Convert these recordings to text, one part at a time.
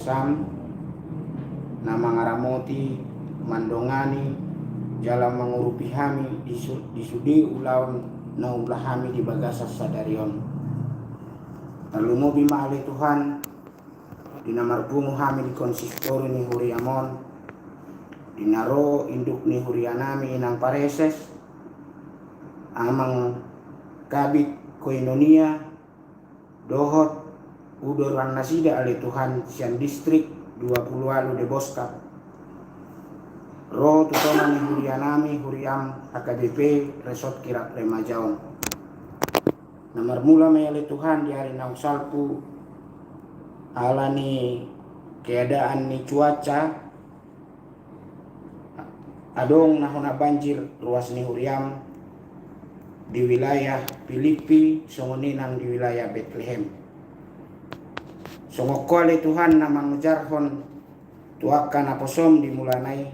Sam na mangaramoti mandongani jalan mengurupi hami disudi ulaun na ulah hami di bagasa sadarion talumo bima ale Tuhan dinamarbungu hami di konsistori ni huriamon dinaro induk ni hurianami inang pareses amang kabit koinonia dohot udoran nasida ale Tuhan sian distrik 20 alu de Boskap ro tutona ni hurianami huriam AKBP resort kirap remajaon namar mula may ale Tuhan di hari na usalpu ala ni keadaan ni cuaca adong nahona banjir ruas ni huriam di wilayah Filipi songoninang di wilayah Bethlehem. Songokole Tuhan na mangujarhon tuakan aposom dimulanai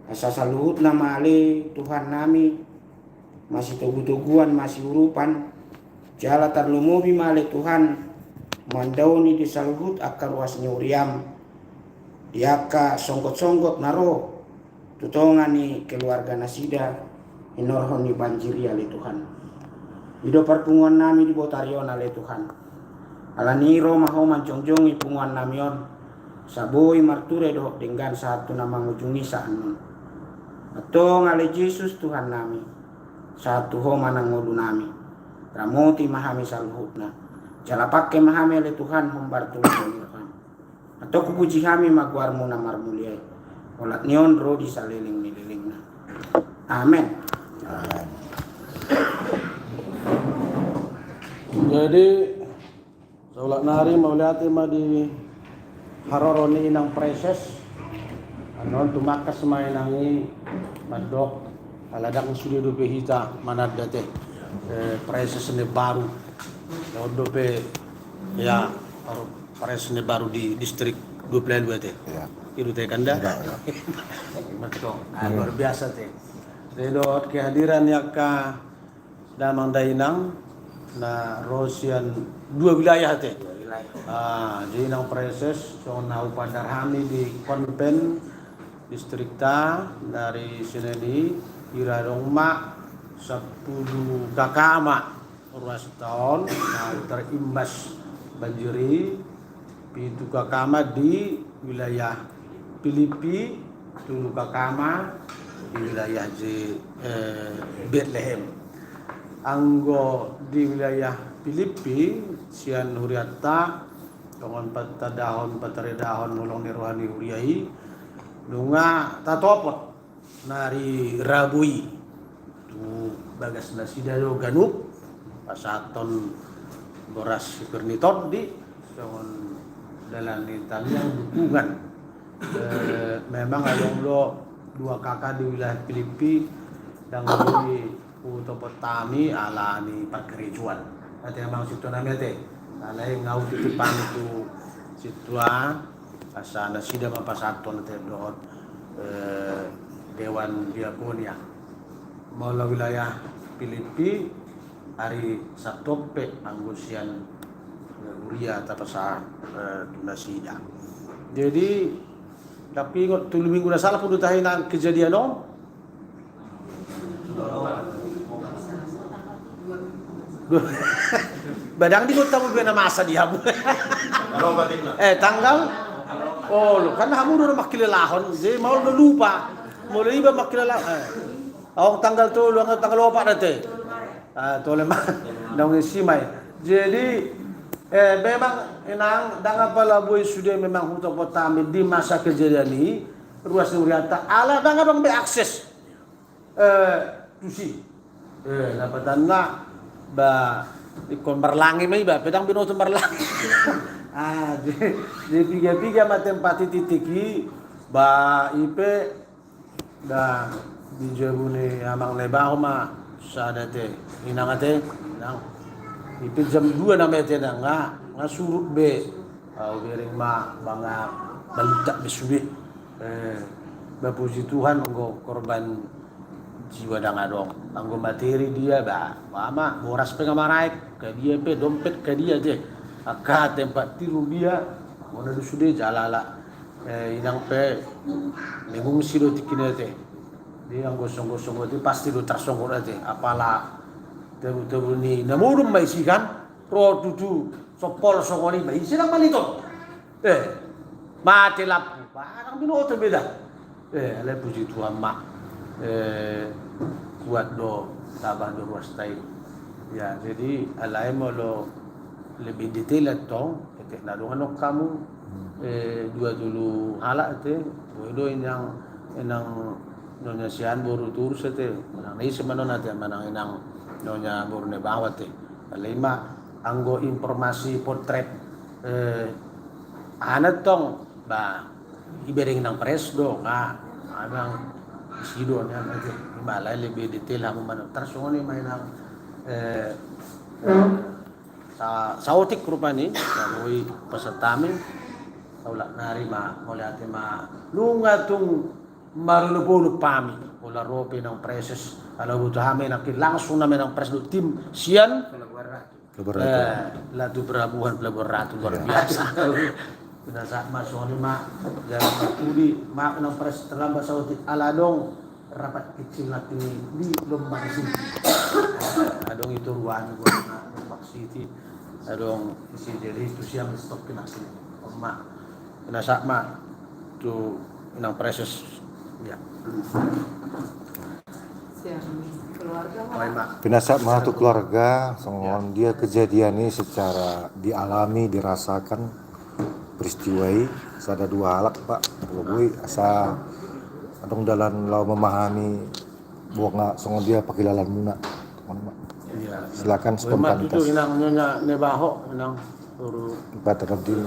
asasaluhut na maale Tuhan nami masih tugu-tuguan masih urupan jala tarlumubi maale Tuhan mandauni di saluhut akar ruas nyuriam diaka songgot-songgot naro tutongan ni keluarga nasida inorhon ni banjiri ale Tuhan hidup perpunguan nami di botarion ale Tuhan alaniro maho mancongjong ipunguan namion saboy marture doh dengan satu nama ngujungi saan atau ngale Yesus Tuhan nami satu ho manang ngodu nami ramoti mahami saluhutna jala pakke mahami ale Tuhan hombartu Tuhan atau kupuji kami maguarmu namar mulia olat nion ro di saliling nililingna amen. Jadi saulat nari mauliati ma di haroroni inang preses anon tumakas mainangi madok aladang sudah dope hita manad date preses ne baru dope ya preses ne baru di distrik 22 teh ya itu teh kanda betul luar biasa teh dedot kehadiran yakka damang dainang na Rosian dua wilayah teh. Jadi nang preses so nau padarhami di konven distrikta dari sini iradong mak 10 kakama ruas tahun terimbas banjiri pintu kakama di wilayah Filipi 10 kakama di wilayah Bethlehem anggo di wilayah Filipi sian huriata tongon patadahon pataredahon mulong ni rohani huriai nunga tatopot nari rabui tu bagas nasida do ganup pasaton boras pernitot di tongon dalam yang dukungan memang ada dua kakak di wilayah Filipi dan di utopotami ala ni pergerejuan. Nanti memang situ namanya teh. Alai ngau titipan itu situa asana sida mapasaton teh dohot dewan diakonia. Maula wilayah Filipi hari Sabtope anggusian Uria tapasa tunasida. Jadi tapi ngot tulu minggu na salah pun tahinan kejadian om. Badang di kota mo na masa diha mo. Tanggal. Oh, lo kan hamu na makilelahon. Di mau na lupa. Mo iba makilelahon. Awak tanggal tu lu tanggal 4 date. Tole mah nang simay. Jadi memang inang danga palaboy sudah memang hutok potami di masa kejadian ini ruas Nuriata ala danga bang be akses tusi lapatan na ba ikon berlangi mai ba pedang binoto berlangi di piga ma tempat titiki ba ipe da dijabune amang lebaho ma sadate inangate nang ipe jam 2 na mete na nga surut be bering ma banga balutak besubi ba puji Tuhan nggo korban jiwa dangadong anggo materi dia ba mama boras pengamaraik ke dia pe dompet ke dia je aka tempat tiru dia Mona du sude jalala inang pe mengungsi do tikinete. Di ang gosong-gosong itu pasti do tersongkol ate. Apala tebu-tebu ni namurum mai sikan pro dudu sopol songoni mai silang malito. Mati lapu barang binoto beda. Ale puji Tuhan mak kuat do tabah do ruastai. Ya, jadi alai lo lebih detail tong ketek nadungan kamu dua dulu halak te bodo yang nonya sian boru turus te manang ni semana nate manang inang nonya boru ne bawat te lima anggo informasi potret anat tong ba ibering nang presdo nga anang sido nya ate malay lebih detail hamu manang tarsoni mainang sa otik rupani kaloi pasatami taula nari oleh ate lungatung marulupuluk pami ola rope ng preses kalau butuh hame nak langsung namin ang pres do tim sian latu perabuhan pelabuhan luar biasa. Pada saat masuk ni jangan tertuli ng pres terlambat sa otik aladong rapat kecil nanti di Lombang sini. Adong itu ruang gua Lombang City. Adong isi jadi itu siang stok kena sini. Mak kena sama tu inang proses ya. Pinasak mahatu keluarga, songon dia kejadian ini secara dialami, dirasakan peristiwai. Ada dua halak pak, lebih asa adong dalam lau memahami buang songon dia pakai lalan muna. Ya. Silakan spontanitas. Itu inang nyonya nebaho inang turu Baterap diri.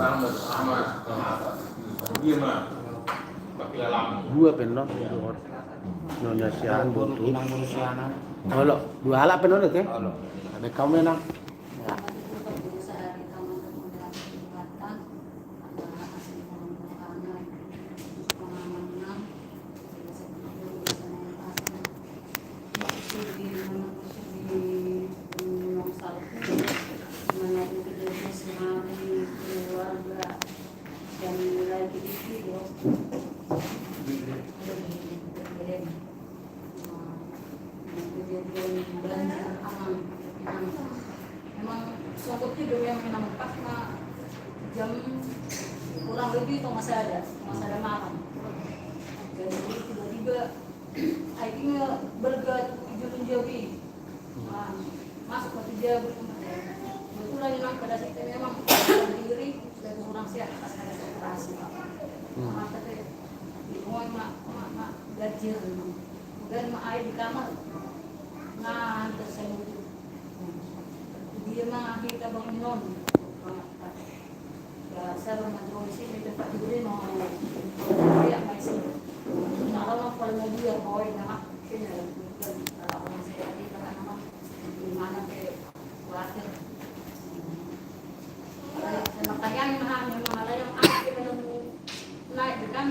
dua penon nyonya sian butuh inang boru sianan. kalau dua halak penon ke ada kamu enang Memang sokot tidur yang menampak jam kurang lebih itu masih ada malam. Jadi tiba-tiba akhirnya bergat ujung jawi masuk ke dia betulan memang pada saat itu memang diri sudah kurang siap pas ada operasi. Maka tadi mau mak gajir dan mak air di kamar tersebut dia mah kita bangun ya saya mengajar di sini tempat tidur mau dia masih kalau kalau dia boy nama kena kalau masih ada kan nama di mana ke khawatir makanya memang ada yang aktif naik kan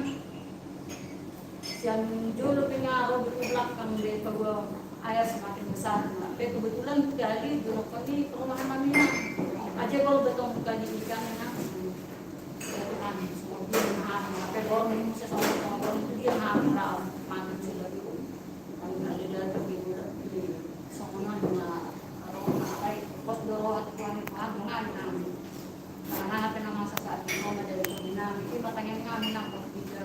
yang dulu pengaruh belakang di bawah ayah semakin besar. Tapi kebetulan kali dulu kali perumahan kami aja kalau betul bukan di ikan kan semua dia mahal. Tapi kalau minum sesuatu orang itu dia mahal berapa makan juga dulu. Kami ada dari di semua dengan orang baik pos doro atau tuan mahal dengan kami. Karena apa nama sasaran mau dari dinamik ini pertanyaan kami nampak juga.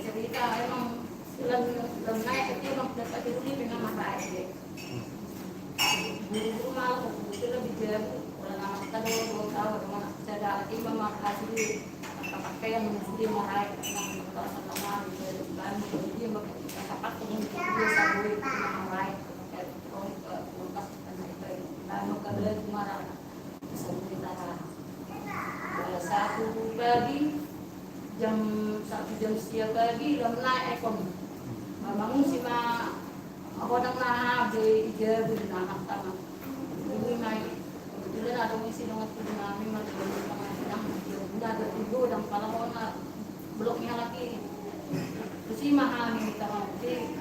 Cerita emang lem naik itu emang dapat dulu dengan mata air. Dulu malah itu lebih jauh. Orang anak kita dulu tahu dengan cara imam makasih pakai yang mesti marai dengan bahasa lama dari Bandung dia dapat dengan dia sabui marai untuk lalu kalau marah sebelum satu pagi jam 1 jam setiap pagi lem naik ekon. Bangun si aku nak di ija di anak tanah. Ini naik. Kebetulan ada misi dengan kami masih sedang sudah ada ibu dan kalau orang bloknya lagi. Terus si mahal ni kita mau di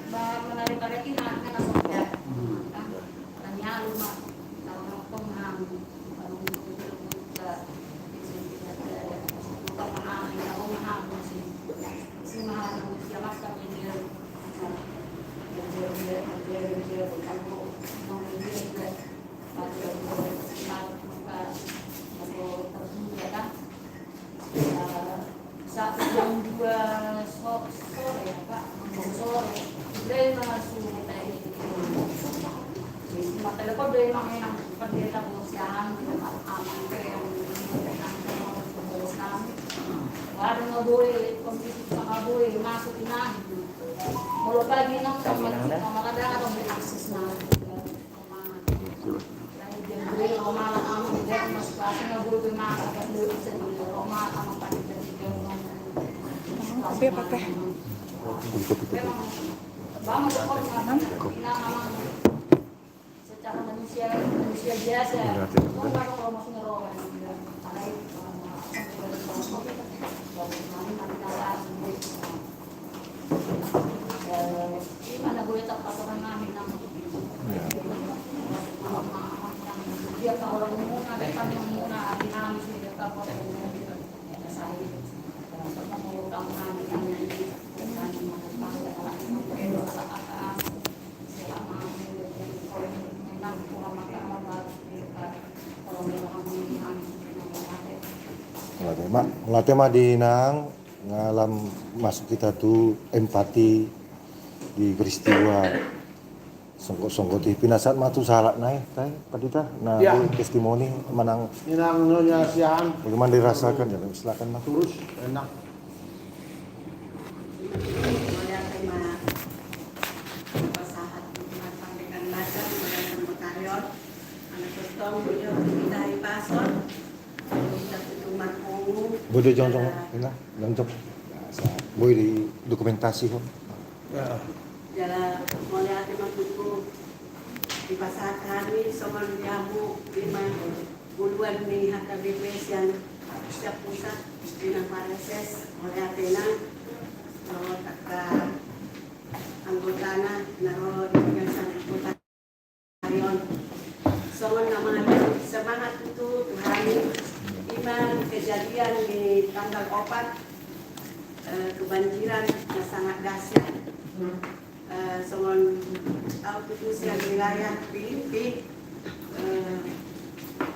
menarik tarik ini nak langsung ya. Tanya rumah kalau mau mahal baru Saat jam 2 sore ya Pak, sore. Dia masuk tadi. Mata lepas dia memang pendeta pengusiaan kita aman ke yang Islam. Ada nggak boleh kompetisi nggak boleh masuk inah. Kalau pagi nang sama kadang ada beri akses nang. Jadi Roma kamu dia masuk kelas nggak boleh masuk kan dulu sendiri Roma kamu pada tiga Kopi apa teh? Bang sekolah memang secara manusia biasa. Bukan kalau masuk ngerokok karena itu mana boleh tak pasaran kami nama dia kalau orang umum ada kan yang umum dinamis dia tak boleh saya mau kamu kami ini Melatih mah dinang ngalam masuk kita tuh empati di peristiwa songkot di pinasat mah tuh salah naik teh padita nah Ya. testimoni menang Inang nyonya siang bagaimana dirasakan ya silakan mah terus enak. Saya terima pasahat sampaikan baca dan pemekaran anak kosong beliau kita pason kita tutuman ungu boleh jonjong inilah jonjong boleh di dokumentasi kok Ya. jalan mulai terima buku di pasahat kami sama jamu 50 nih harta BPS yang setiap pusat dengan Pareses mulai Athena kalau kakak anggotana naro di bagian anggota Arion soal namanya semangat itu Tuhan iman kejadian di tanggal 4 kebanjiran yang sangat dahsyat soal keputusan wilayah Filipina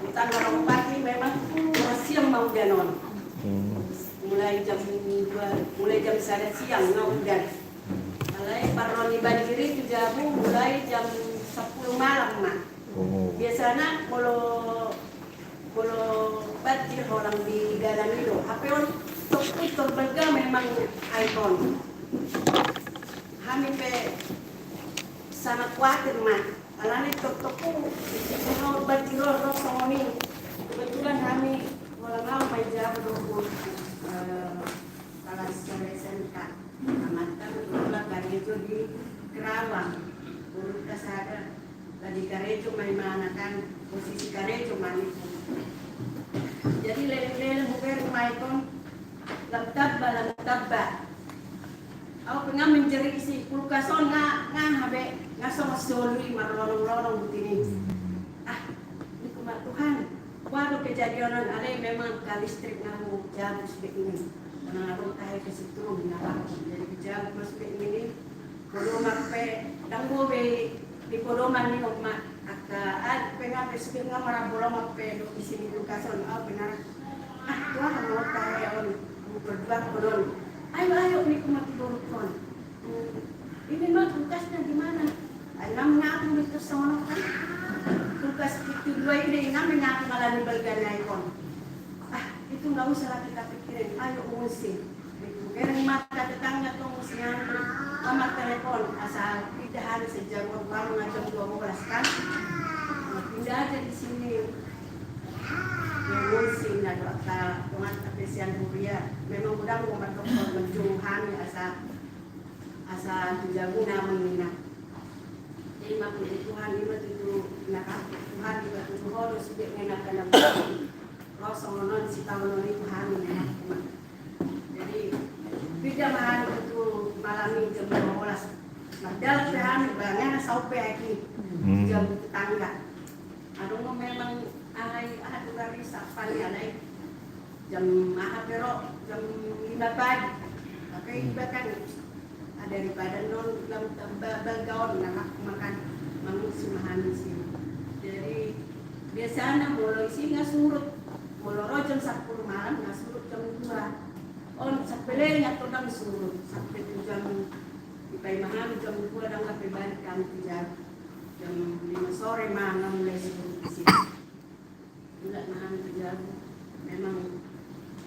di tanggal 4 ini memang masih mau danon mulai jam 1 siang nggak hujan. Mulai paroni banjiri itu jamu mulai jam 10 malam mak. Biasanya kalau banjir orang di dalam itu, apa on itu berga memang ikon. Kami pe sangat khawatir mak. Alani tok-tokku kalau banjir orang songoni kebetulan kami malam main jam 20 kelas SMK amatan kebetulan kali itu di Kerawang urut kasada tadi karejo main manakan posisi karejo maniku jadi lele-lele bukan maikon lamtabba aku pengen menjerit si kulkason nggak habe nggak sama solui marlorong-lorong begini ini kumat Tuhan waduh kejadian ada yang memang listrik ngamu jam seperti ini karena aku tahu ke situ jadi jam seperti ini podoman pe tanggo be di podoman ni mak aka pengen seperti ngamara bolong pe di sini lukason benar Tuhan mau tahu on berjuang podon ayo ni kumat turun ini mah tugasnya gimana enam ngaku itu sono kan tugas itu dua ini namanya mengalami bergaya ikon itu nggak usah kita pikirin ayo ngusir keren mata tetangga tuh ngusirnya nomor telepon asal tidak harus sejam baru ngajak 12 kan tidak aja di sini yang ngusir dan bakal dengan apresian Buria memang mudah membantu menjunghan asal tujagu namanya jadi makhluk Tuhan itu nak Tuhan juga Tuhan harus mengenakan nama Rasulullah si tahun ini Tuhan mengenakan jadi tidak mahal itu malam ini jam 12 padahal Tuhan banyak sampai lagi jam tetangga aduh memang ada dari sapani ada jam pero jam 5 pagi pakai ibakan daripada non bagaon nak makan manusia jadi biasanya mulai sih nggak surut mulai jam 10 malam nggak surut jam 2 on sa peleng at tudang surut sampai tu jam ipay maham jam 2 dang kape balik kami jam 5 sore mana mulai surut di sini. Tidak maham jam memang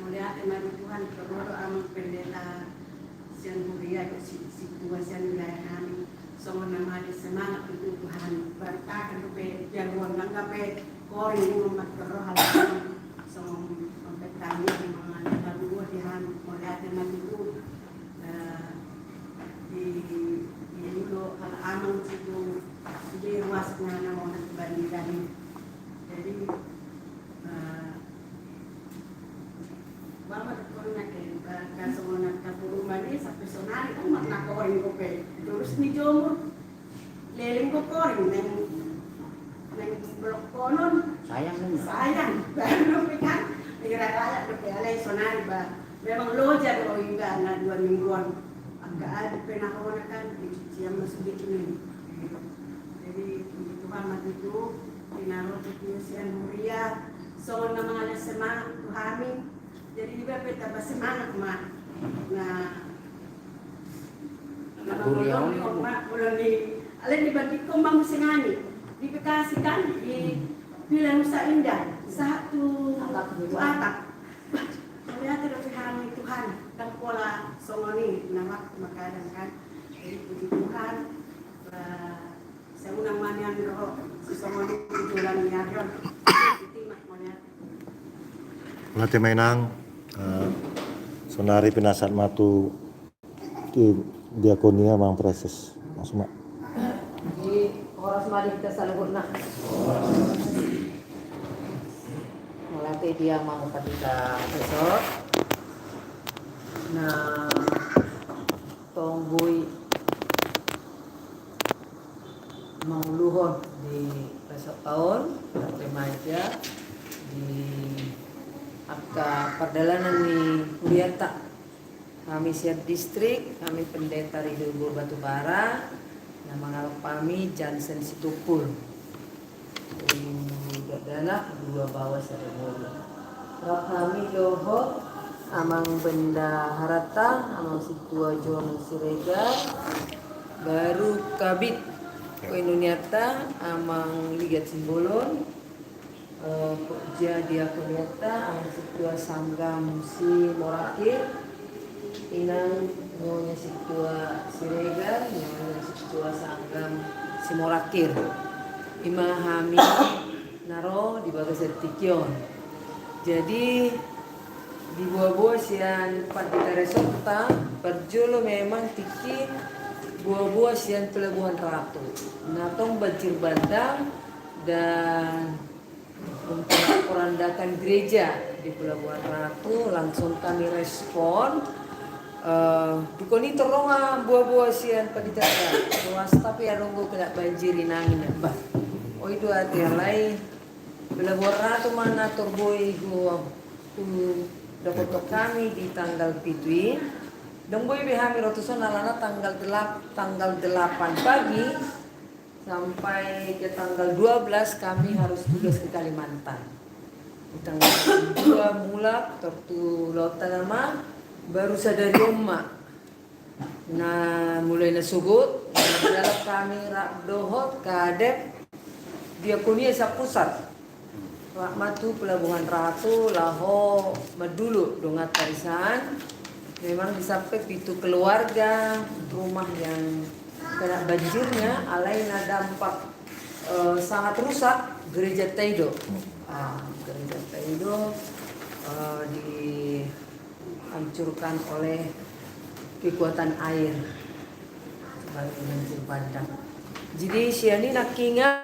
melihat emang Tuhan terlalu amat pendeta siang mulia situasi wilayah kami. Semua nama di semangat itu Tuhan bertahan rupe jagoan nang kape kori umat kerohal semua mempetani di mana baru Tuhan melihat emang itu di dulu kalau aman itu di ruasnya nama orang bandingan. Jadi bapak nak kan semua nak kapur mani sampai sonari kan nak korin kope terus ni jomur leleng ko korin neng blok konon sayang baru kan kira-kira kope alai sonari ba memang loja ko hingga na 2 mingguan agak ada penahonakan siang masuk ini. Jadi Tuhan mati itu dinaruh di siang mulia soal nama ada semangat Tuhan. Jadi juga kita bersemangat mak. Nah, bulan di, alih dibagi kembang sengani, dikasihkan di Pilihan Nusa Indah satu atap. Melihat Tuhan Tuhan dan pola songoni nama makanan kan. Jadi puji Tuhan. Saya undang manian roh si songoni tujuan niaron. Latih mainang sonari pinasat matu di diakonia mang proses masuk mak di horas mari kita salurna melatih dia mau ketika besok nah tonggui mangluhon di besok tahun remaja di Akka perjalanan di Kuriata kami siap distrik, kami pendeta Ridho Batubara, nama ngalap kami Jansen Situpul di dana 2 bawah seremoni rap kami doho amang benda harata amang situa John Siregar baru kabit Koinuniata amang ligat simbolon dia kelihatan ang situa sanggam si Morakir inang nyonya situa Siregar nyonya situa sanggam si Morakir imahami naro di bagas Tikyon. Jadi di buah-buah sian Patita Resota berjolo memang tiki buah-buah sian Pelabuhan Ratu natong banjir bandang dan untuk perandakan gereja di Pelabuhan Ratu langsung kami respon dukoni terronga buah-buah sian paditara luas tapi arunggo kena banjiri nangin bah oh itu hati alai Pelabuhan Ratu mana torboi gua dapat kami di tanggal pitui dan boy behami rotusan alana tanggal 8 pagi sampai ke tanggal 12 kami harus tugas ke Kalimantan. Di tanggal 2 mula tortu lautan nama baru sadari umma. Nah mulai nasugut dalam kami rak dohot kadep diakonia sa pusat. Rak matu Pelabuhan Ratu laho madulu dongat tarisan. Memang disampai pintu keluarga rumah yang kena banjirnya alaina dampak sangat rusak gereja Taido. Gereja Taido dihancurkan oleh kekuatan air sebagai banjir bandang. Jadi siani nakingan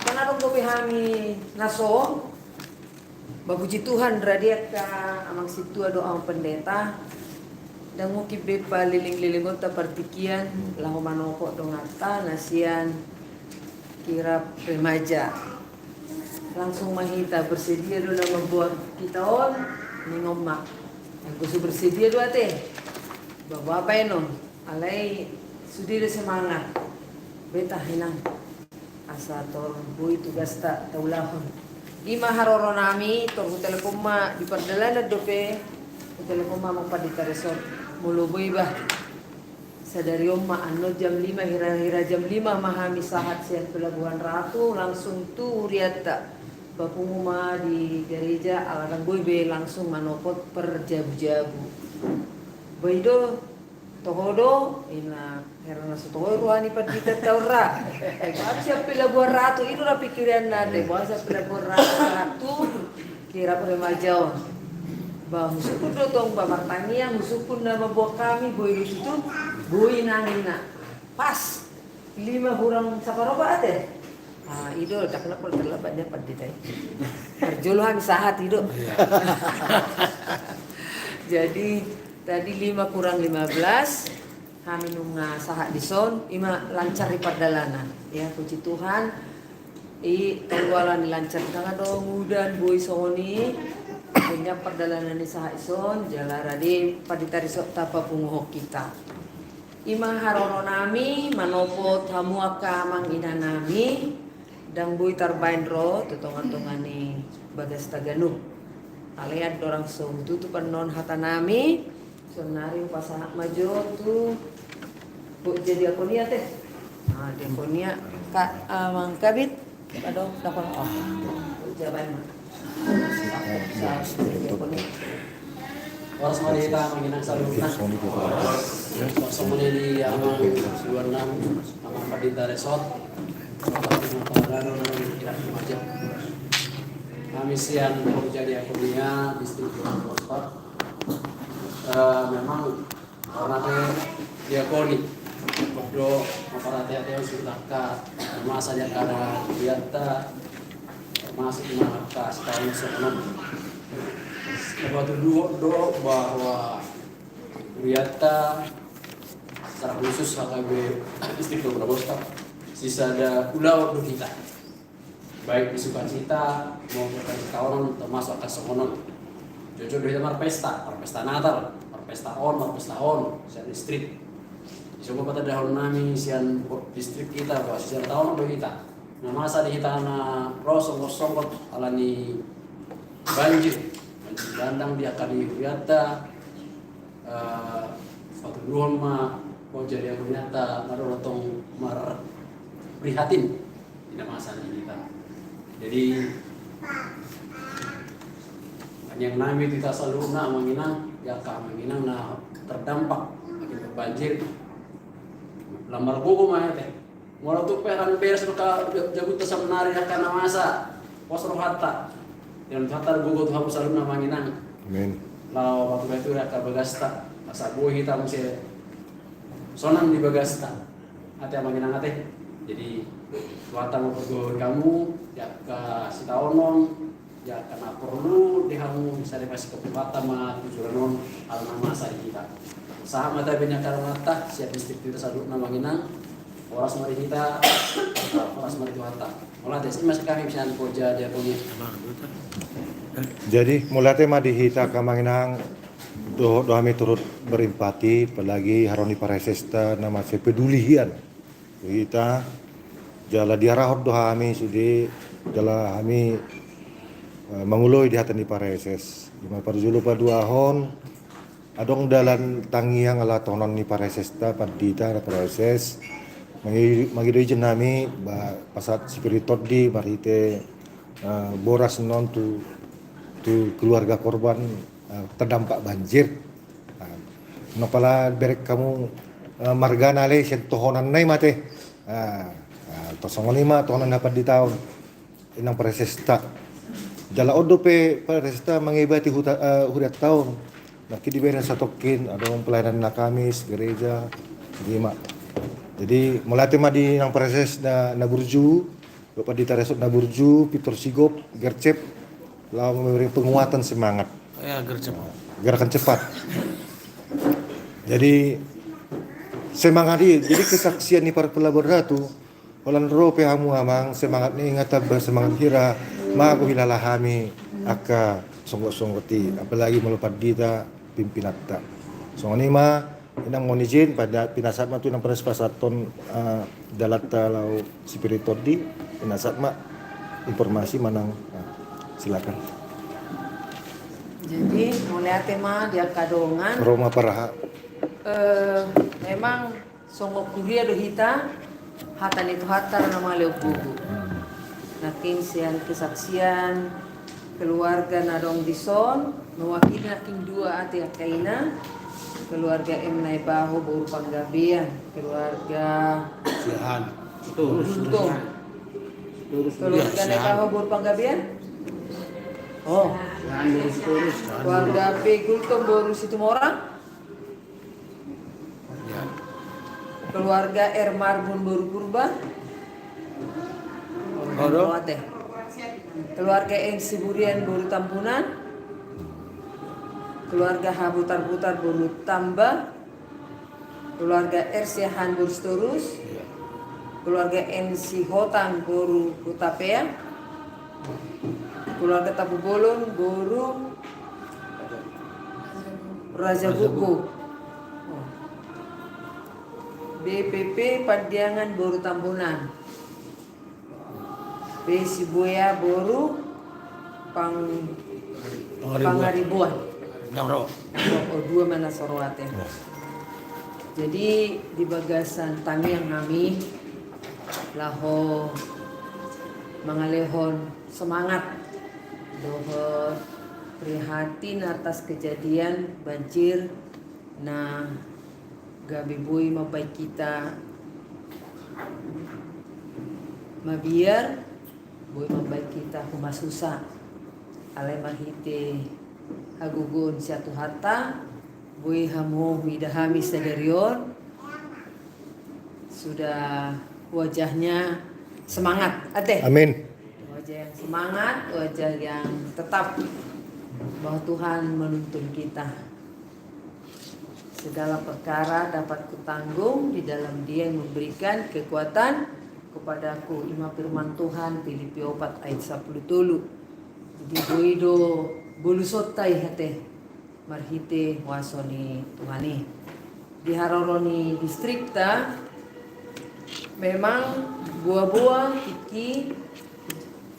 karena dong kami naso baguji Tuhan radiat ka amang situa doa pendeta dan ngukip bepa liling-lilingon ta partikian lahu manoko dongata nasian kirap remaja langsung mahita bersedia dulu membuat kita on ningomak yang kusu bersedia dua teh bawa apa enon alai sudah semangat beta hinang asa tor bui tugas tak taulahon di maharoro nami tor telepon ma di perjalanan dope telepon mama Padita Resort mulubui bah sadari oma ano jam 5 hira-hira jam 5 mahami sahat siang Pelabuhan Ratu langsung tu uriata bapunguma di gereja alarang boy be langsung manopot per jabu-jabu boydo tohodo ina herana sutoho ruani Padita taura siap Pelabuhan Ratu itu lah pikiran nade bahasa Pelabuhan Ratu kira peremajau bahwa musukun dotong bamartania musukun nama buah kami boy di situ boy nangina pas 5 kurang saparoba ada itu tak kenapa terlambat dapat ditai terjuluh kami sahat itu jadi tadi 5 kurang 15 kami nunga sahat di son ima lancar di perdalanan ya puji Tuhan tanggalan lancar dengan dong udan boy soni punya perdalanan di Sahaison jalara di Padita Resort tapa punguhok kita ima harono nami manopot hamuaka mangina nami dang bui tarbain ro tutongan-tongan ni bagas taganu alian dorang so tutupan non hata nami sonari pasah majo tu bu jadi akonia teh diakonia kak mang kabit aduh dapat jaban Waras mari kita menginang salurna. Semuanya di Amang 26 Amang Padita Resort. Kami siang bekerja di Akonia distrik Bogor. Memang karena diakoni Bodo maparate-ate sudah ka masa saja kada biata masuk di mata setahun sebelum waktu do bahwa Wiyata secara khusus HKB distrik Bogor sisa ada pulau do kita baik di Sukacita maupun di Kawanan termasuk Kasomonon jujur dari pesta Natal pesta on sian distrik coba pada dahulu nami sian distrik kita bahwa sian tahun do kita nah masa di hitana rosong alani banjir bandang dia kali Wiyata suatu duhon ma kau jadi yang nyata marotong mar prihatin tidak masa di kita jadi yang nami kita selalu nak menginang ya kah menginang nah terdampak akibat banjir lamar buku mah teh walau tuh peran beres suka jabut tasam menari akan masa pos rohata yang hatar buku tuh hapus selalu nama menginang Amin. Lau waktu itu raka bagasta asa buah hitam si sonan di bagasta hati yang menginang teh jadi wata mau pergi kamu ya ke sitaonon ya karena perlu dihamu bisa dikasih ke wata mah tujuanon alma masa kita sama mata banyak karmata siap distrik kita saduk nama menginang oras mari kita oras mari wata olah desi masih kami bisa koja dia punya Jadi mulai tema di hita kamanginang do kami turut berempati apalagi haroni paresesta nama sepedulian kita jala diarahot do kami sudi jala kami menguloi di hatan di pareses lima parjulu pa 2 hon adong dalan tangiang ala tonon ni paresesta padita na pareses magidoi jenami pasat spiritot di marite boras non tu keluarga korban terdampak banjir. Nopala berek kamu margana le sen tohonan nai mate. Tosongonima tohonan dapat di tahun inang presesta. Jala odo pe presesta mengibati hudat tahun. Naki diberi satokin ada pelayanan na Kamis gereja lima. Jadi mulai tema di nang preses na burju, Bapak Dita Resort na burju, Peter Sigop, Gercep lalu memberi penguatan semangat Ya gercep. gerakan cepat. Jadi semangat ini, jadi kesaksian ni para pelabur ratu Walan rope hamu amang semangat ni ingata bersemangat hira maku hilalah kami aka songgot-songgoti apalagi melupat dita pimpinatta. Songonima inang monijin pada pinasat ma tu nang pasaton dalata lau spiritot di pinasat ma informasi manang silakan. Jadi mulai tema dia kadongan Roma Paraha. memang songok kuria do hita hatan itu hatar nama leupugu. Naking sian kesaksian keluarga nadong dison mewakili naking dua ati akaina keluarga M Naibaho baru panggabian keluarga Sihan. Gultom Lurus keluarga Naibaho baru panggabian oh jangan lurus. keluarga P Gultom baru Situmorang Ya. keluarga R Marbun baru Purba Odo. keluarga N Siburian baru Tampunan keluarga Habutar Putar baru Tamba keluarga R Siahan baru Storus keluarga N Sihotang baru Kutapea keluarga Tabu Bolon baru Raja Buku BPP Padiangan baru Tambunan B Sibuya baru Pangaribuan Nangro. dua mana sorowate. Jadi di bagasan tami yang kami laho mangalehon semangat doho prihatin atas kejadian banjir na gabi boy mabai kita mabiar boy mabai kita kumasusa alai mahite hagugun siatu harta boy hamo widahami sadarion sudah wajahnya semangat ate Amin. wajah yang semangat wajah yang tetap bahwa Tuhan menuntun kita segala perkara dapat kutanggung di dalam Dia yang memberikan kekuatan kepadaku. Ima firman Tuhan Filipi 4 ayat 10 tulu. Jadi boido bulusotai hate marhite wasoni Tuhani. Di Haroroni distrik ta memang buah-buah kiki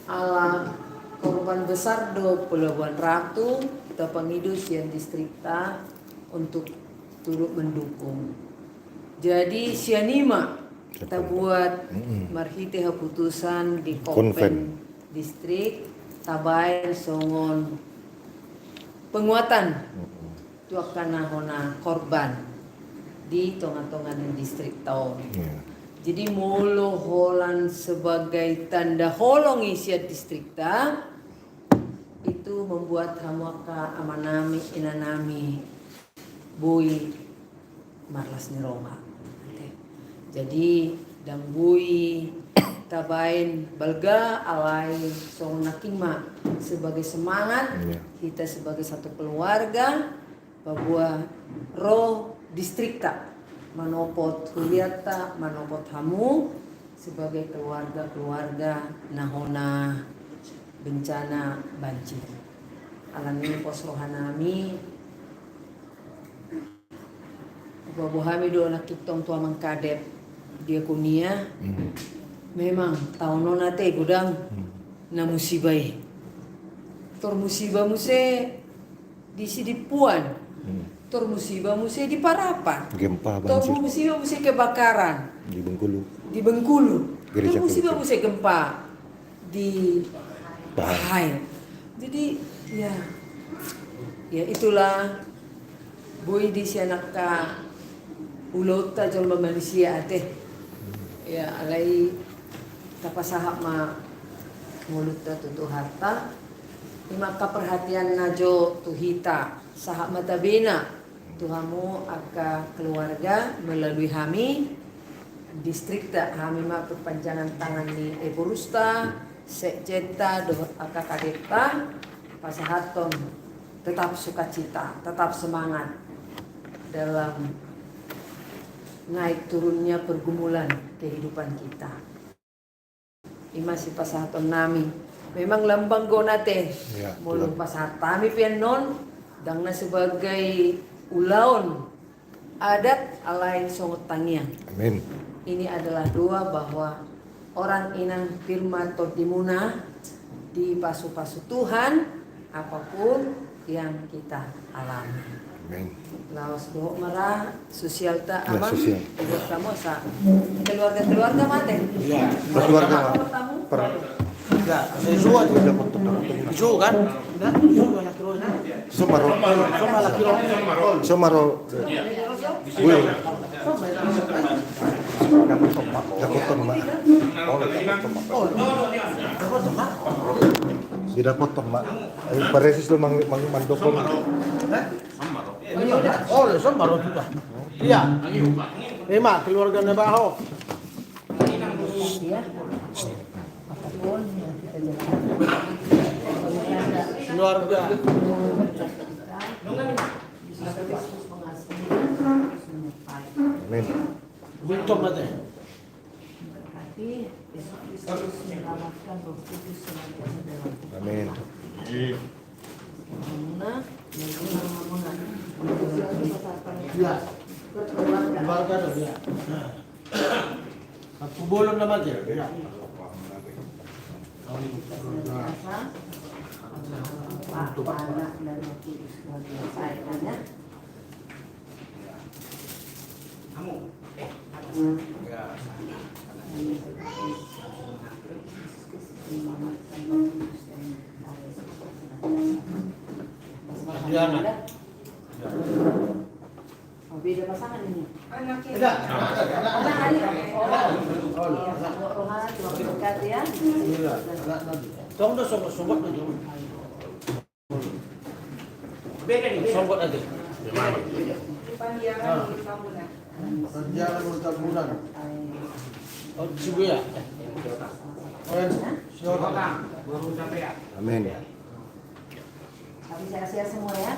ala korban besar do Pelabuhan Ratu kita pengidus yang distrik ta untuk turut mendukung. Jadi sianima kita buat marhite keputusan di Konven distrik Tabayan songon penguatan tu akan nahona korban di tongan-tongan distrik tahun. Jadi molo holan sebagai tanda holong isia distrik ta itu membuat hamaka amanami inanami bui marlas ni Roma. Jadi dang bui tabain balga alai song nakima sebagai semangat kita sebagai satu keluarga bahwa roh distrik tak manopot kuliata manopot hamu sebagai keluarga nahona bencana banjir alami pos rohanami Babuhami do nakitong tua mengkadep dia kunia memang tahun nate gudang na musibai tor musibah muse di sidipuan tor musibah muse di Parapan Gempa tor banjir musibah muse kebakaran di Bengkulu. di Bengkulu Gereja tor musibah Kristen. muse gempa di Bahai. Bahai jadi ya itulah boy di sianak ka ulot ta jol Malaysia ate ya alai tapasahap ma mulut ta tutu harta imaka perhatian najo tuhita sahap matabena tuhamu aka keluarga melalui hami distrik ta hami ma perpanjangan tangan ni Eporusta sekjeta do aka kadeta pasahaton tetap sukacita tetap semangat dalam naik turunnya pergumulan kehidupan kita. Ima si pasahaton nami. Memang lambang gonate. Ya, Mulung pasatami pian non dang na sebagai ulaon adat alai songot tangian. Amin. Ini adalah doa bahwa orang inang firman tot dimuna di pasu-pasu Tuhan apapun yang kita alami. Amin. Laos bohok merah, sosial tak Ya, aman. sosial. Buat kamu sa keluarga mati. Iya. Keluarga per Enggak, saya suka tuh. udah potong Isu kan? Enggak, isu banyak terus. Somaro Sama laki Somaro gue Dakoton mbak. Tidak potong mbak. Paresis lo mandokon. Oh, sama baru juga. Iya. Mak, keluarga Nebaho. Ya. Apapun yang kita jalankan. Keluarga. Amin. Buntung mati. Berarti Yesus menyelamatkan Roh Kudus senantiasa dalam Amin. Iya. Keluarga tuh ya. Satu bolong nama aja. Ya. Pak, Anak dan Roh Kudus luar biasa ya. Adriana. Oh, beda pasangan ini. Tidak. Anak kali. Oh, rohani cuma berkati ya. Iya. Tong dah sobat aja. Sobat aja. Jangan ulta bulan. Oh, cibu ya. Amin. Tapi sehat-sehat semua ya.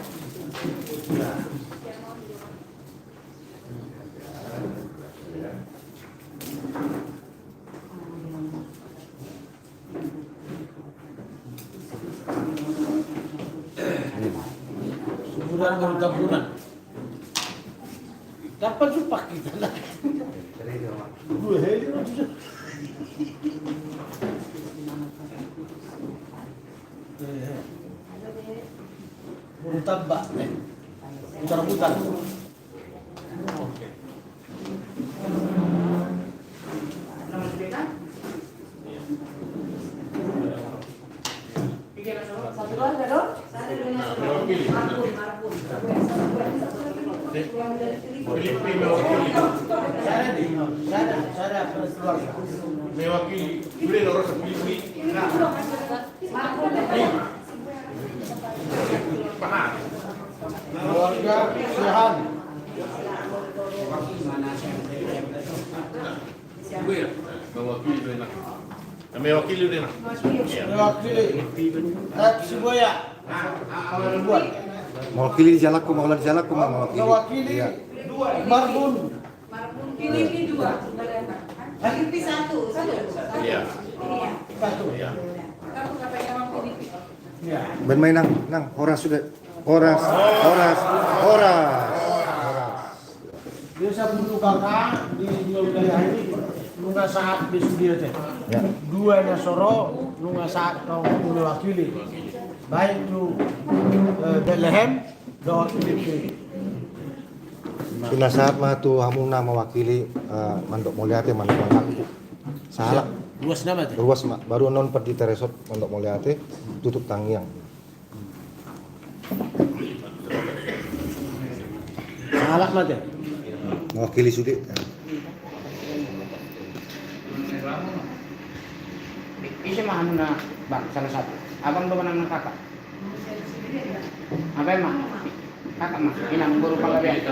Bulan bertaburan. Dapat supak kita lah. Dua hari aja. Bertambah. Putar-putar. Satu keluarga dong? Saya dengan Marpun. Saya keluarga. Mewakili yule orang sepilih paham Keluarga Sehan. gue mewakili yule nak mewakili yule nak Mewakili Siboya. Buat. Mewakili Jalaku, Maulana Jalaku mewakili. Mewakili Iya. Marbun. Pilih dua. Pilih satu. iya Satu. iya Kamu kapan yang pilih? Ya. Ben main nang horas sudah. Horas. Biasa bunuh kakak di wilayah ini nunga saat di studio teh. Ya. Dua Nasoro nunga saat kau mewakili. Baik itu Bethlehem dan Filipi. Pina saat mah tu hamuna mewakili Mandok Mulyate Mandok Malaku. Salah. Luas nama teh. Ruas mak baru non pergi teresot Mandok Mulyate tutup Tangiang. Salah mah teh. Mewakili Sudik. Isa mah anu na bang salah satu. Abang do manang kakak. Apa emang? Kakak mah inang guru panggabean.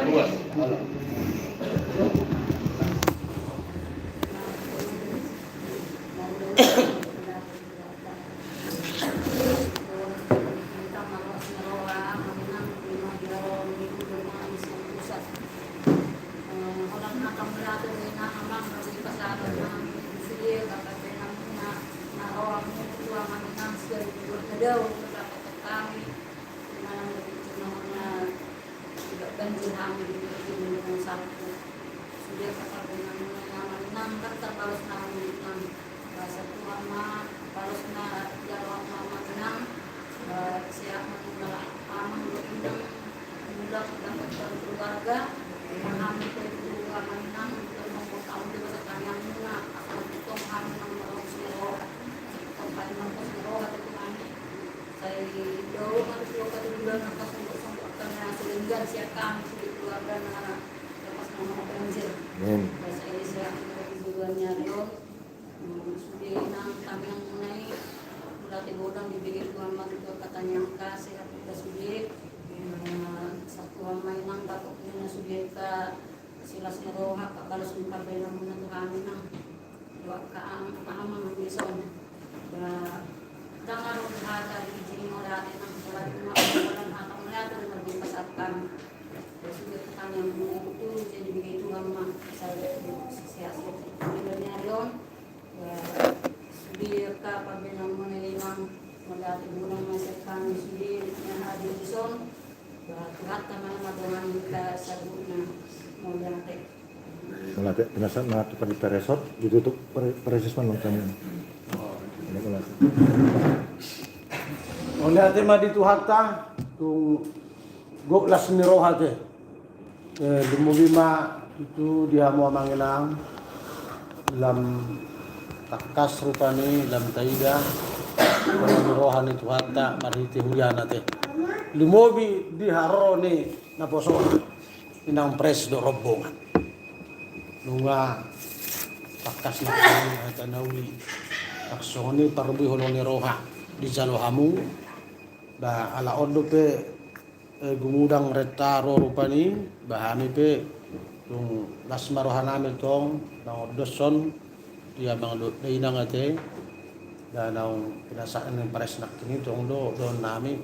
Siap juga siap kami di keluarga anak lepas nama banjir. Amin. Bahasa ini saya tujuannya Rio. Sudah nang kami yang mengenai berarti bodang dibikin Tuhan mati katanya angka sehat kita sudah satu ramai nang dapat punya sudah kita silas neroha kalau sumpah benar menentu kami nang dua keamanan besok. Jangan berharga di sini oleh nang setelah cuma orang atau melihat dan berpasatkan. Terus juga pertanyaan itu jadi begitu lama saya sehat sebenarnya Rio. Sudah apabila mengenang melihat bulan masa kami sudah yang hadir di son, berat teman-teman dengan kita sebutnya melihat. Melatih penasaran melatih pada resort ditutup proses menonton. Oleh hati mah dituhata tung goklas ni rohate. Lumubima itu dia mau manginang lam takas rupani lam taida kalau rohani tuhata marhiti huyana te limobi di haroni na poso inang pres do rombongan nunga takas na kami at nauli taksoni parbi holoni roha di jalohamu ba ala ondo pe gumudang retaro rupani bahami pe tung lasma rohanami tong na odoson dia bang inang ate dan ang pinasaan ng pares nak kini tong do nami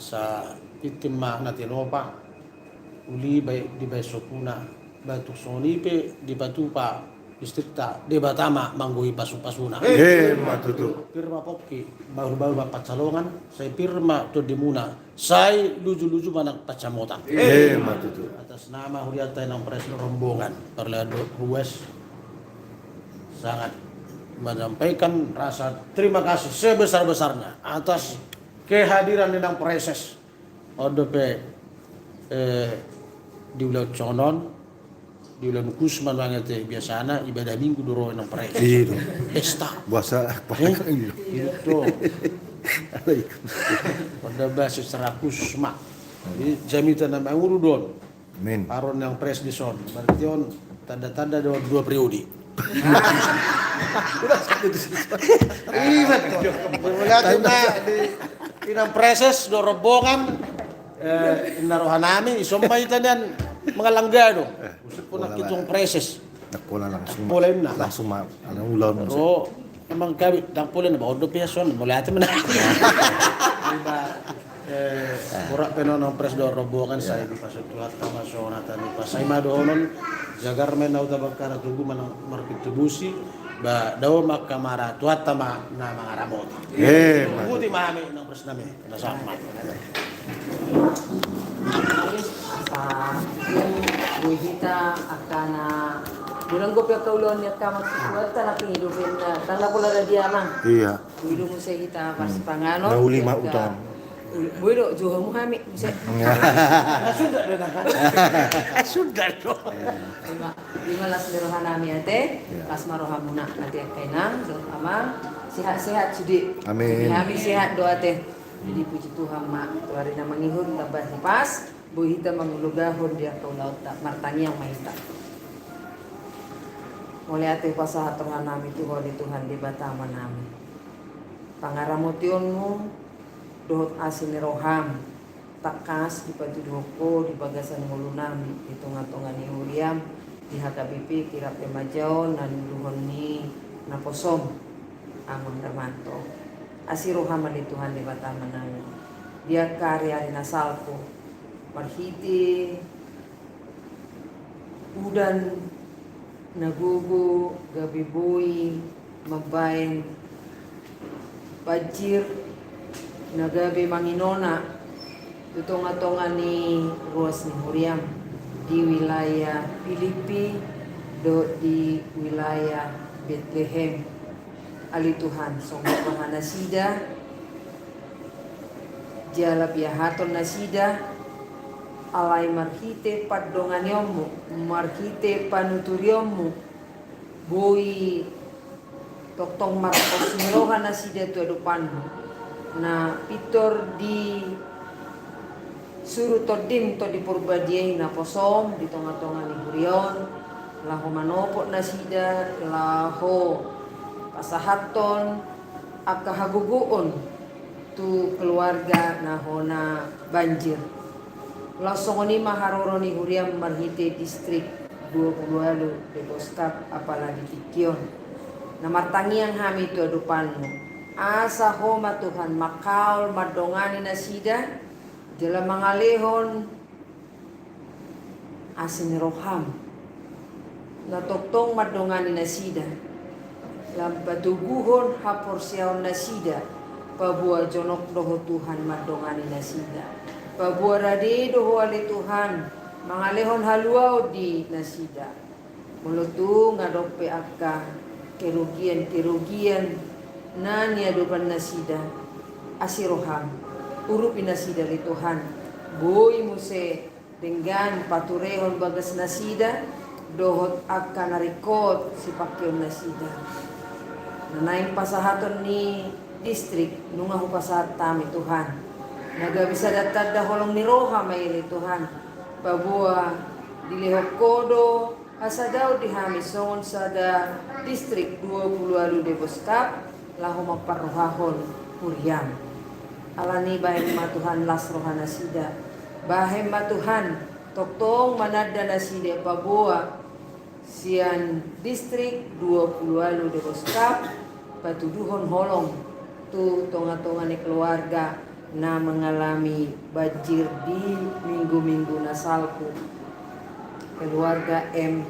sa itimma natin opa uli bay di bay sopuna batuk soni pe di batupa distrikta di batama mangguhi pasupasuna Matutu. pirma popki baru patsalongan saya pirma to dimuna saya luju manak pacamota Matutu. atas nama huriata ng pares rombongan perlado ruwes sangat menyampaikan rasa terima kasih sebesar-besarnya atas kehadiran Nindang Preses ODP di Ulang Conon di Ulang Kusman banget biasanya ibadah minggu dulu Nindang Preses Iya. pesta Bahasa itu pada bahasa secara kusma jadi jamitan nama urudon Amin. paron yang pres di son berarti on tanda-tanda dua periode. Iya betul. Melihat di Inang Preses do rombongan narohanami isomay tanian mga langgado. Usap po na kitong Preses. Nakpola langsung. Polen na. Langsung alang ulam. Pero emang kami dangpolen na ba odo piason melihat man. Diba Kurak penon pres do rombongan saya di pasutuat tama sonata ni pasay madonon jagar men nauta bakara tugu man markitubusi ba daw makamara tuat tama na mga ramot. Buti mami ng pres nami nasama. Sa yung buhita akana bulang ko pia kaulon niya kamat suwat na pinidupin na tala pula na dia mang. Iya. Builo mo sa hita pas pangano. Nauli maudan. Builo juha mo kami bisa. Sudah na kan. Sudah do. Lima las merohan nami ate, pas marohan muna ate kainang, so amang sehat-sehat sudi. Amin. Kami sehat do ate. Jadi puji Tuhan mak, tuari na mangihon tabah pas, buhita mangulugahon dia kau laut tak martani yang mahita. Mulai ate pasahat Tuhan nami Tuhan di batama nami. Pangaramotionmu dohot asin roham takas di patudoko di bagasan mulu nami di tunga-tunga ni Uriam di HKBP kirap emajaw nan duhon ni naposom amang Darmanto asiroham di Tuhan di batama nami dia karya di nasalpo marhiti udan nagugu gabiboy mabayan pajir nagabi manginona tutonga-tonga ni ruas ni Huriam di wilayah Filipi do di wilayah Bethlehem ali Tuhan songgo pahanasida jala biahaton nasida alai marhite padonganyomu marhite panuturyomu boy toktong marcos nirohan nasida tu adupanmu na pitor di Suruh todim to dipurbadiai na posom di tonga-tonga ni Hurion. Laho manopot na sida, laho pasahaton, akahaguguon tu keluarga na hona banjir. Langsung ni maharoro ni Huriam marhite distrik 20 de Boskap apalagi Tikion. Na martangiang hami tu adupanmu. Asa homa Tuhan makaul madongani na sida. Jala mangalehon asin roham natoktong madongani nasida lampatuguhon haporsiaon nasida pabua jonok doho Tuhan madongani nasida pabua rade doho ale Tuhan mangalehon haluau di nasida mulutu ngadope akka kerugian nani adupan nasida asiroham urupi nasida li Tuhan boy muse dengan paturehon bagas nasida dohot akan narikot si pakyon nasida nanaing pasahaton ni distrik nungahu pasahat tami Tuhan naga bisa datad daholong ni roha may li Tuhan pabua dilihok kodo asadaw dihami songon sada distrik 20 de Boskap lahu maparrohahon Huriam alani bahem matuhan las rohana sida bahem matuhan toktong manada nasida pabua sian distrik 20 de Boskap patuduhon holong tu tonga-tonga ni keluarga na mengalami banjir di minggu-minggu nasalku keluarga M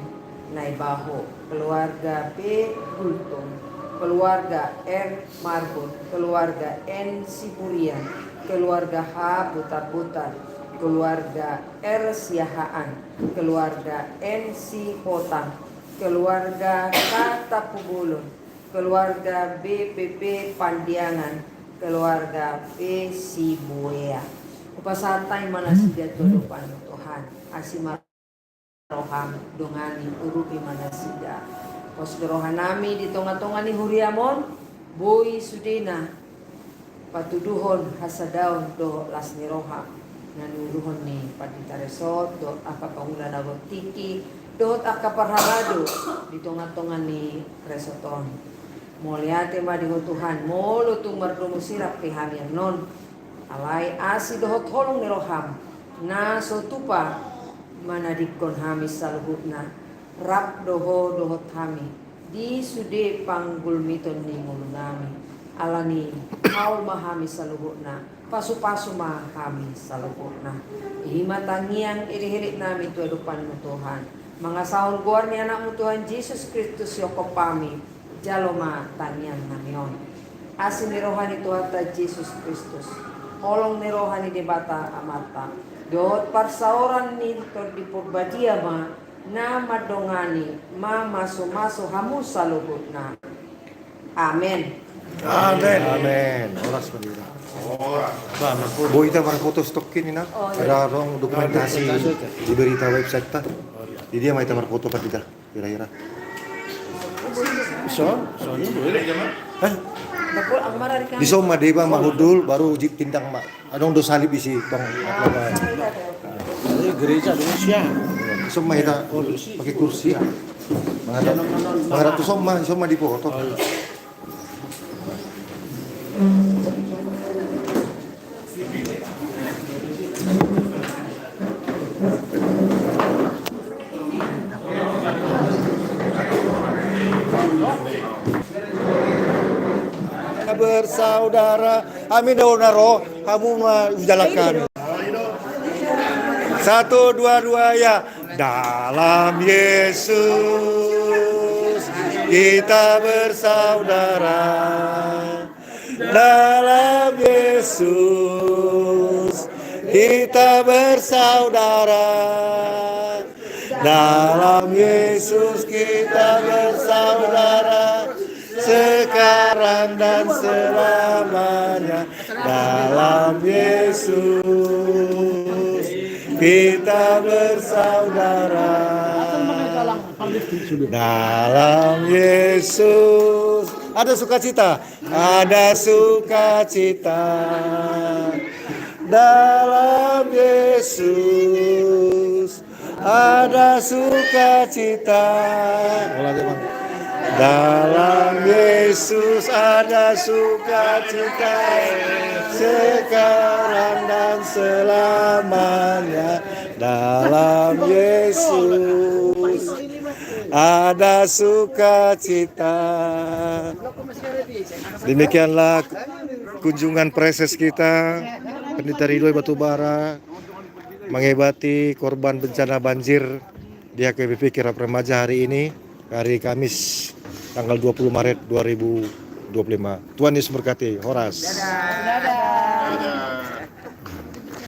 Naibaho keluarga P Gultong keluarga R. Marbon, keluarga N. Sipurian, keluarga H. Putar-Putar, keluarga R. Siahaan, keluarga N. Sipotang, keluarga K. Tapubulon, keluarga B. PP Pandiangan, keluarga P. Sibuea. Upasatay manasida tudupan Tuhan, asimar roham dongani urupi manasida. Posgerohan nami di tonga-tonga ni Huriamon boy sudena patuduhon hasadaon do las ni roha nanuduhon ni Padita Resort do apa pangulan abot tiki dohot aka parhalado di tonga-tonga ni Resoton moliate ma di Tuhan molo tung mardumu sirap kehamian non alai asi dohot holong ni roham na sotupa manadikon hamis salhutna rap doho dohot kami di sude panggul miton ni mulunami alani kaul mahami saluhutna pasu-pasu mahami saluhutna ihima tangiang irihirit nami tu adupan mo Tuhan mga sahur guar ni anak mo Tuhan Jesus Kristus yoko pami jaloma tangiang namion asin ni rohani Tuhan ta Jesus Kristus holong ni rohani debata amata dohot parsaoran ni to di purbadia ma na madongani ma maso-maso hamu saluhutna. Amen. Amen. Amen. Oras mandira. Boy ita foto stokin ina. Ada rong dokumentasi di berita website ta. Di dia mai tamar foto patida kira-kira. Soalnya boleh. Hah? Dapur ang marari kami. Di soma deba mahudul baru jip tindang mak. Adong do salib isi tong. Ini gereja Indonesia. Soma kita pakai kursi. Menghadap tu soma di foto. Bersaudara, amin daunaro, kamu menjalankan. 1, 2, 2 ya. Dalam Yesus kita bersaudara. Dalam Yesus kita bersaudara. Dalam Yesus kita bersaudara. Sekarang dan selamanya. Dalam Yesus kita bersaudara. Dalam Yesus ada sukacita, ada sukacita. Dalam Yesus Yesus ada sukacita. Dalam Yesus ada sukacita sekarang dan selamanya. Dalam Yesus ada sukacita. Demikianlah kunjungan preses kita, Pendeta Ridho Batubara, menghebati korban bencana banjir di HKBP Kirap Remaja hari ini, hari Kamis tanggal 20 Maret 2025. Tuhan Yesus berkati. Horas.